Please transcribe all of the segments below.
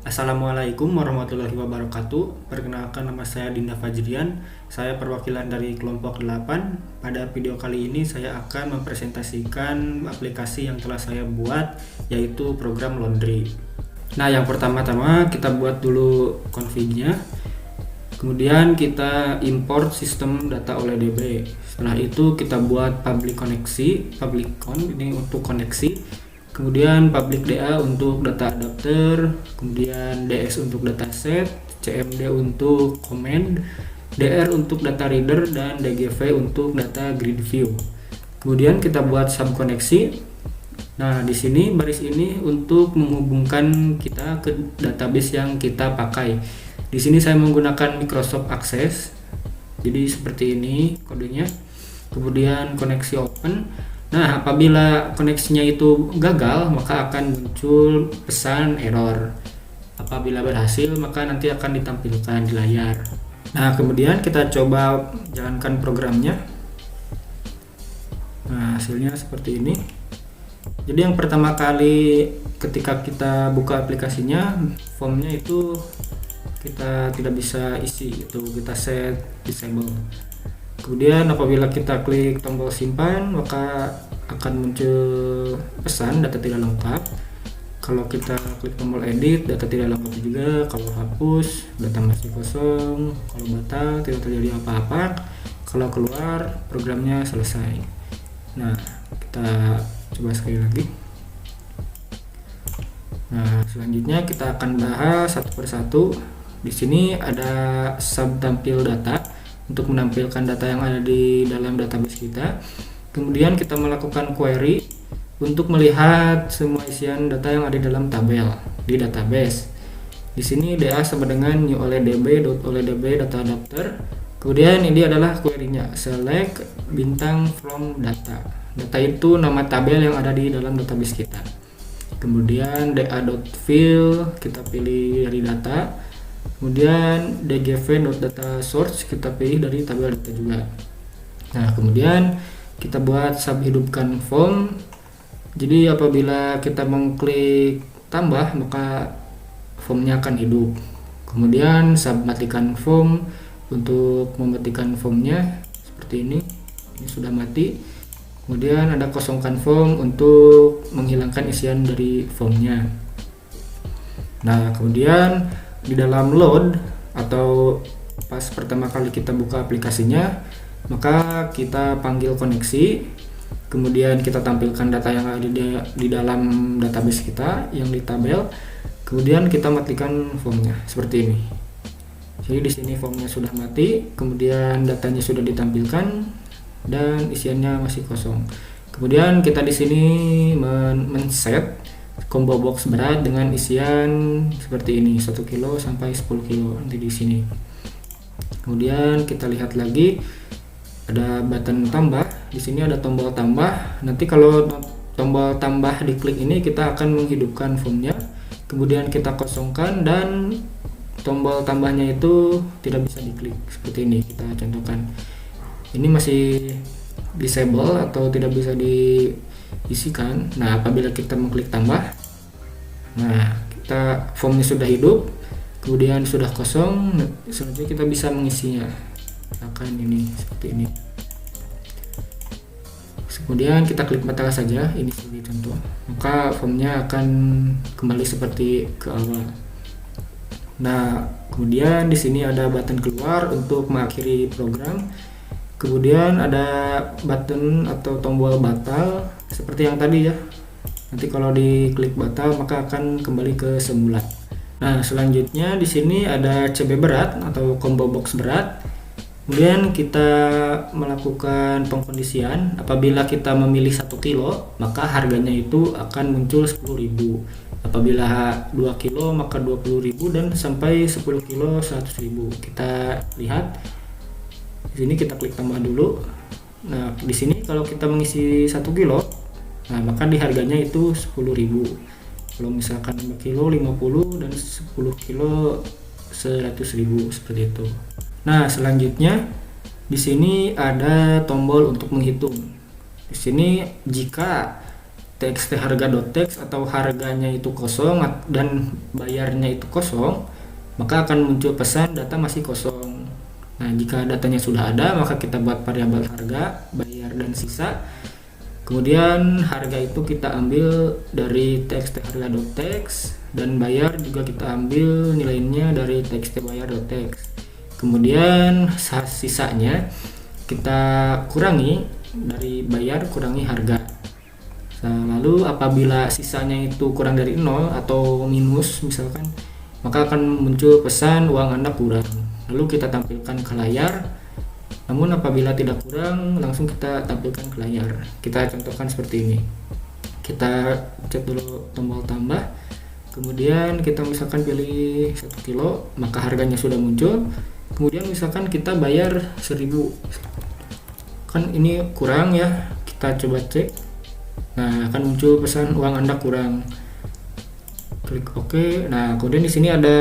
Assalamualaikum warahmatullahi wabarakatuh. Perkenalkan, nama saya Dinda Fajrian. Saya perwakilan dari kelompok 8. Pada video kali ini saya akan mempresentasikan aplikasi yang telah saya buat, yaitu program laundry. Nah, yang pertama-tama kita buat dulu config-nya. Kemudian kita import sistem data oleh DB. Setelah itu kita buat public con ini untuk koneksi. Kemudian public DA untuk data adapter, kemudian DS untuk dataset, CMD untuk command, DR untuk data reader, dan DGV untuk data grid view. Kemudian kita buat subkoneksi. Nah, di sini baris ini untuk menghubungkan kita ke database yang kita pakai. Di sini saya menggunakan Microsoft Access. Jadi seperti ini kodenya. Kemudian koneksi open. Nah, apabila koneksinya itu gagal, maka akan muncul pesan error. Apabila berhasil, maka nanti akan ditampilkan di layar. Nah, kemudian kita coba jalankan programnya. Nah, hasilnya seperti ini. Jadi yang pertama kali ketika kita buka aplikasinya, formnya itu kita tidak bisa isi, itu kita set disable. Kemudian apabila kita klik tombol simpan, maka akan muncul pesan data tidak lengkap. Kalau kita klik tombol edit, data tidak lengkap juga. Kalau hapus, data masih kosong. Kalau batal, tidak terjadi apa-apa. Kalau keluar, programnya selesai. Nah, kita coba sekali lagi. Nah, selanjutnya kita akan bahas satu persatu. Di sini ada sub tampil data untuk menampilkan data yang ada di dalam database kita. Kemudian kita melakukan query untuk melihat semua isian data yang ada di dalam tabel di database. Di sini DA sama dengan new oleh db data adapter. Kemudian ini adalah query-nya, select bintang from data. Data itu nama tabel yang ada di dalam database kita. Kemudian da.fill kita pilih dari data. Kemudian dgv.data source kita pilih dari tabel data juga. Nah, kemudian kita buat sub hidupkan form. Jadi apabila kita mengklik tambah, maka formnya akan hidup. Kemudian sub matikan form untuk mematikan formnya seperti ini. Ini sudah mati. Kemudian ada kosongkan form untuk menghilangkan isian dari formnya. Nah, kemudian di dalam load atau pas pertama kali kita buka aplikasinya, maka kita panggil koneksi, kemudian kita tampilkan data yang ada di dalam database kita yang di tabel, kemudian kita matikan formnya seperti ini. Jadi di sini formnya sudah mati, kemudian datanya sudah ditampilkan dan isiannya masih kosong. Kemudian kita di sini men-set combo box berat dengan isian seperti ini, 1 kilo sampai 10 kilo nanti di sini. Kemudian kita lihat lagi ada button tambah. Di sini ada tombol tambah. Nanti kalau tombol tambah diklik ini, kita akan menghidupkan formnya. Kemudian kita kosongkan dan tombol tambahnya itu tidak bisa diklik seperti ini. Kita contohkan. Ini masih disable atau tidak bisa diisikan. Nah, apabila kita mengklik tambah, nah kita formnya sudah hidup, kemudian sudah kosong. Selanjutnya kita bisa mengisinya. Akan ini seperti ini. Kemudian kita klik batal saja. Ini sebagai contoh. Maka formnya akan kembali seperti ke awal. Nah, kemudian di sini ada button keluar untuk mengakhiri program. Kemudian ada button atau tombol batal seperti yang tadi ya. Nanti kalau diklik batal maka akan kembali ke semula. Nah, selanjutnya di sini ada CB berat atau combo box berat. Kemudian kita melakukan pengkondisian. Apabila kita memilih 1 kilo, maka harganya itu akan muncul 10.000. Apabila 2 kilo maka 20.000 dan sampai 10 kilo 100.000. Kita lihat di sini, kita klik tambah dulu. Nah, di sini kalau kita mengisi 1 kilo, nah maka di harganya itu 10.000. Kalau misalkan 5 kilo 50 dan 10 kilo 100.000 seperti itu. Nah, selanjutnya di sini ada tombol untuk menghitung. Di sini jika txt harga.txt atau harganya itu kosong dan bayarnya itu kosong, maka akan muncul pesan data masih kosong. Nah, jika datanya sudah ada, maka kita buat variabel harga, bayar, dan sisa. Kemudian harga itu kita ambil dari txt harga.txt, dan bayar juga kita ambil nilainya dari txt bayar.txt. Kemudian sisanya kita kurangi dari bayar kurangi harga. Nah, lalu apabila sisanya itu kurang dari 0 atau minus misalkan, maka akan muncul pesan uang Anda kurang. Lalu kita tampilkan ke layar. Namun apabila tidak kurang, langsung kita tampilkan ke layar. Kita contohkan seperti ini. Kita cek dulu tombol tambah. Kemudian kita misalkan pilih 1 kilo, maka harganya sudah muncul. Kemudian misalkan kita bayar 1000. Kan ini kurang ya. Kita coba cek. Nah, akan muncul pesan uang Anda kurang. Klik OK. Nah, kemudian di sini ada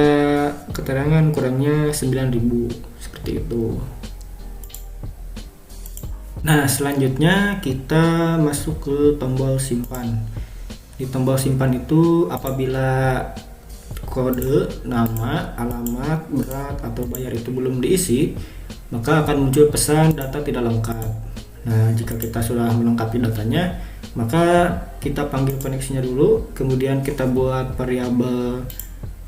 keterangan kurangnya 9.000 seperti itu. Nah, selanjutnya kita masuk ke tombol simpan. Di tombol simpan itu apabila kode, nama, alamat, berat, atau bayar itu belum diisi, maka akan muncul pesan data tidak lengkap. Nah, jika kita sudah melengkapi datanya, maka kita panggil koneksinya dulu, kemudian kita buat variabel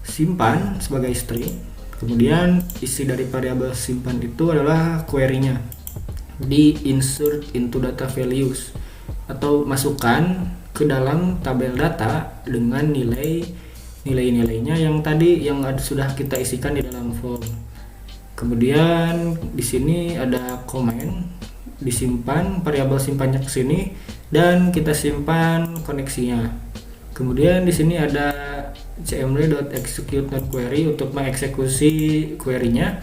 simpan sebagai string. Kemudian isi dari variabel simpan itu adalah query-nya. Di insert into data values atau masukkan ke dalam tabel data dengan nilainya yang tadi yang sudah kita isikan di dalam form. Kemudian di sini ada comment, disimpan variabel simpannya ke sini dan kita simpan koneksinya. Kemudian di sini ada cmd.execute.query untuk mengeksekusi query-nya.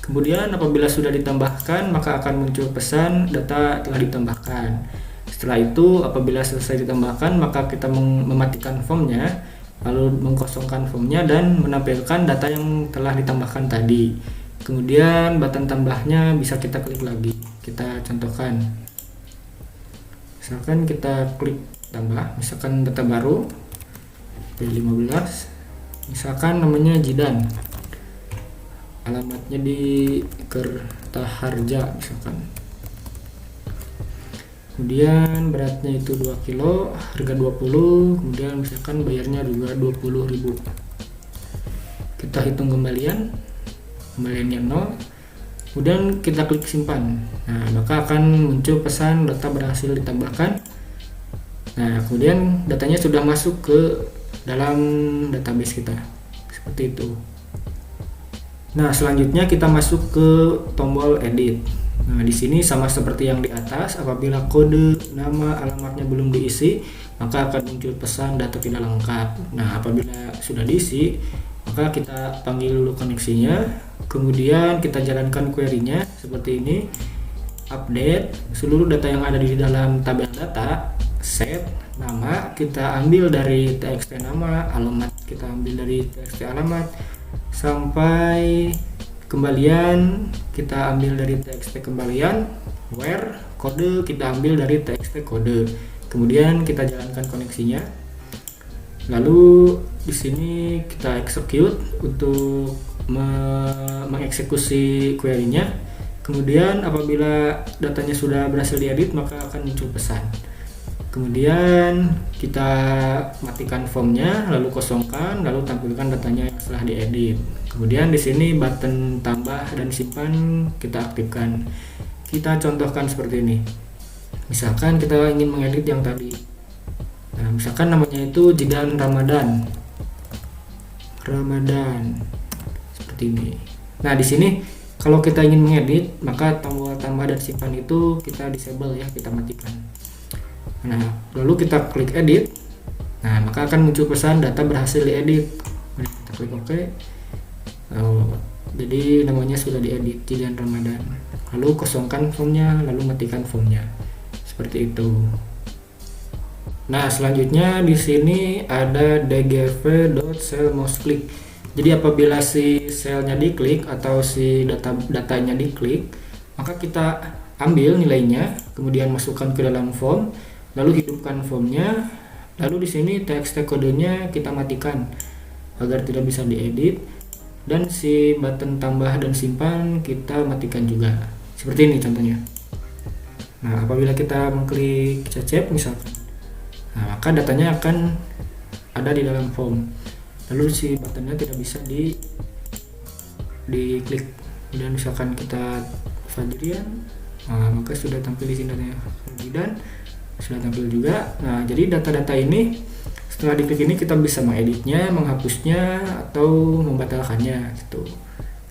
Kemudian apabila sudah ditambahkan, maka akan muncul pesan data telah ditambahkan. Setelah itu apabila selesai ditambahkan, maka kita mematikan formnya, lalu mengkosongkan formnya dan menampilkan data yang telah ditambahkan tadi. Kemudian button tambahnya bisa kita klik lagi. Kita contohkan. Misalkan kita klik tambah, misalkan data baru P15, misalkan namanya Jidan, alamatnya di Kertaharja misalkan. Kemudian beratnya itu 2 kilo, harga 20, kemudian misalkan bayarnya juga 20.000. Kita hitung kembaliannya 0. Kemudian kita klik simpan. Nah, maka akan muncul pesan data berhasil ditambahkan. Nah, kemudian datanya sudah masuk ke dalam database kita. Seperti itu. Nah, selanjutnya kita masuk ke tombol edit. Nah, di sini sama seperti yang di atas, apabila kode, nama, alamatnya belum diisi, maka akan muncul pesan data tidak lengkap. Nah, apabila sudah diisi, maka kita panggil dulu koneksinya. Kemudian kita jalankan query-nya seperti ini. Update seluruh data yang ada di dalam tabel data. Set nama kita ambil dari txt nama, alamat kita ambil dari txt alamat, sampai kembalian kita ambil dari txt kembalian. Where kode kita ambil dari txt kode. Kemudian kita jalankan koneksinya. Lalu di sini kita execute untuk mengeksekusi query-nya. Kemudian apabila datanya sudah berhasil diedit, maka akan muncul pesan. Kemudian kita matikan formnya, lalu kosongkan, lalu tampilkan datanya yang setelah diedit. Kemudian di sini button tambah dan simpan kita aktifkan. Kita contohkan seperti ini. Misalkan kita ingin mengedit yang tadi. Nah, misalkan namanya itu Jidan Ramadan. Seperti ini. Nah, di sini kalau kita ingin mengedit, maka tombol tambah dan simpan itu kita disable ya, kita matikan. Nah, lalu kita klik edit. Nah, maka akan muncul pesan data berhasil diedit. Kita klik OK. Jadi namanya sudah diedit, Jidan Ramadan. Lalu kosongkan formnya, lalu matikan formnya. Seperti itu. Nah, selanjutnya di sini ada dgv.cell_mouse_click. Jadi apabila si selnya diklik atau si datanya diklik, maka kita ambil nilainya, kemudian masukkan ke dalam form, lalu hidupkan formnya, Lalu di sini TXT kodenya kita matikan agar tidak bisa diedit, dan si button tambah dan simpan kita matikan juga. Seperti ini contohnya. Nah, apabila kita mengklik cecep misalkan, nah maka datanya akan ada di dalam form. Lalu si buttonnya tidak bisa diklik. Kemudian misalkan kita Fajrian, nah maka sudah tampil di sini datanya. Dan sudah tampil juga. Nah, jadi data-data ini setelah diklik ini kita bisa mengeditnya, menghapusnya, atau membatalkannya gitu.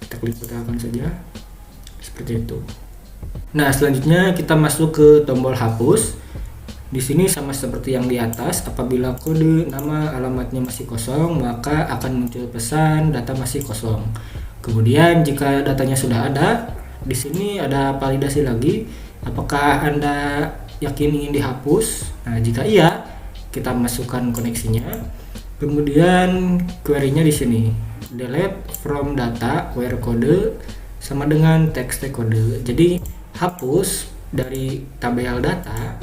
Kita klik batalkan saja seperti itu. Nah, selanjutnya kita masuk ke tombol hapus. Di sini sama seperti yang di atas, apabila kode nama alamatnya masih kosong maka akan muncul pesan data masih kosong. Kemudian jika datanya sudah ada, di sini ada validasi lagi, apakah Anda yakin ingin dihapus. Nah, jika iya, kita masukkan koneksinya. Kemudian query-nya di sini, delete from data where kode sama dengan txt kode. Jadi hapus dari tabel data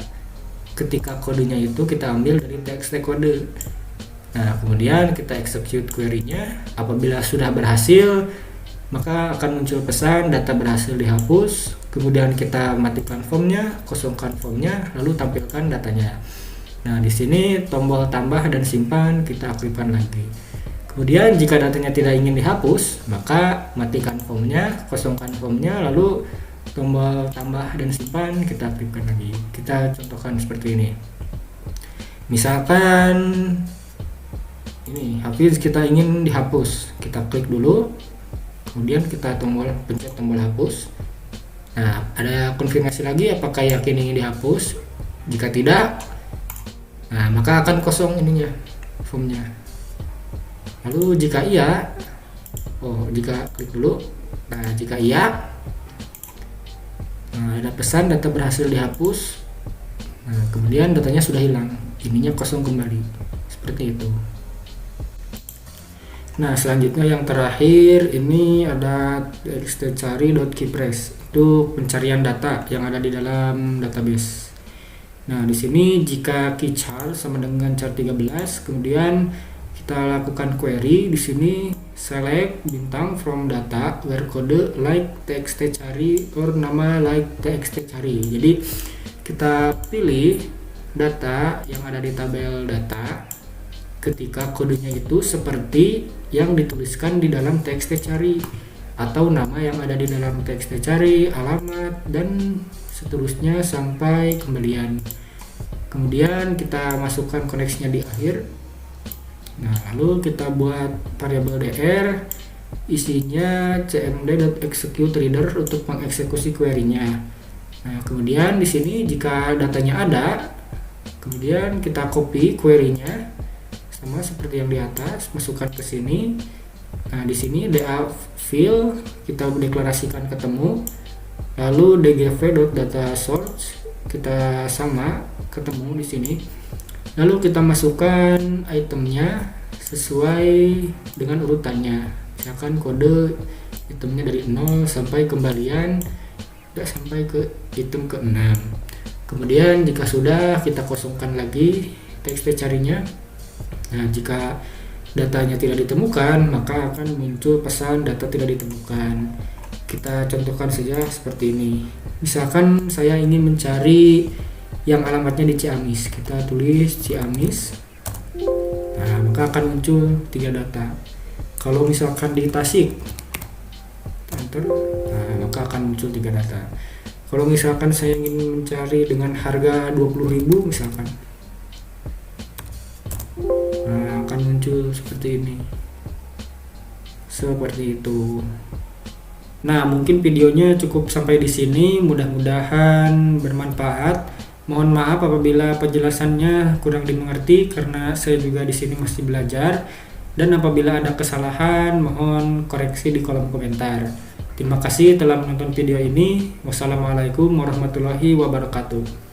ketika kodenya itu kita ambil dari txt kode. Nah, kemudian kita execute query-nya. Apabila sudah berhasil, maka akan muncul pesan data berhasil dihapus. Kemudian kita matikan formnya, kosongkan formnya, lalu tampilkan datanya. Nah, di sini tombol tambah dan simpan kita aktifkan lagi. Kemudian jika datanya tidak ingin dihapus, maka matikan formnya, kosongkan formnya, lalu tombol tambah dan simpan kita aktifkan lagi. Kita contohkan seperti ini. Misalkan ini Hafiz kita ingin dihapus, kita klik dulu, kemudian kita pencet tombol hapus. Nah, ada konfirmasi lagi apakah yakin ingin dihapus. Jika tidak, nah maka akan kosong ininya, formnya. Lalu jika iya, jika klik dulu. Nah, jika iya, nah, ada pesan data berhasil dihapus. Nah, kemudian datanya sudah hilang, ininya kosong kembali. Seperti itu. Nah, selanjutnya yang terakhir ini ada txtcari.keypress. Itu pencarian data yang ada di dalam database. Nah, di sini jika key char sama dengan char 13, kemudian kita lakukan query. Di sini select bintang from data where kode like txtcari or nama like txtcari. Jadi kita pilih data yang ada di tabel data ketika kodenya itu seperti yang dituliskan di dalam txtcari, atau nama yang ada di dalam txtcari, alamat, dan seterusnya sampai kembalian. Kemudian kita masukkan koneksinya di akhir. Nah, lalu kita buat variabel dr, isinya cmd.executeReader untuk mengeksekusi query-nya. Nah, kemudian di sini jika datanya ada, kemudian kita copy query-nya sama seperti yang di atas, masukkan ke sini. Nah, di sini da field kita deklarasikan ketemu, lalu dgv.dataSource kita sama ketemu di sini. Lalu kita masukkan itemnya sesuai dengan urutannya. Misalkan kode itemnya dari 0 sampai kembalian sampai ke item ke-6. Kemudian jika sudah, kita kosongkan lagi txtcari-nya. Nah, jika datanya tidak ditemukan, maka akan muncul pesan data tidak ditemukan. Kita contohkan saja seperti ini. Misalkan saya ingin mencari yang alamatnya di Ciamis, kita tulis Ciamis. Nah, maka akan muncul 3 data. Kalau misalkan di Tasik, enter, nah, maka akan muncul 3 data. Kalau misalkan saya ingin mencari dengan harga 20.000 misalkan, nah, akan muncul seperti ini. Seperti itu. Nah, mungkin videonya cukup sampai di sini. Mudah-mudahan bermanfaat. Mohon maaf apabila penjelasannya kurang dimengerti karena saya juga di sini masih belajar. Dan apabila ada kesalahan, mohon koreksi di kolom komentar. Terima kasih telah menonton video ini. Wassalamualaikum warahmatullahi wabarakatuh.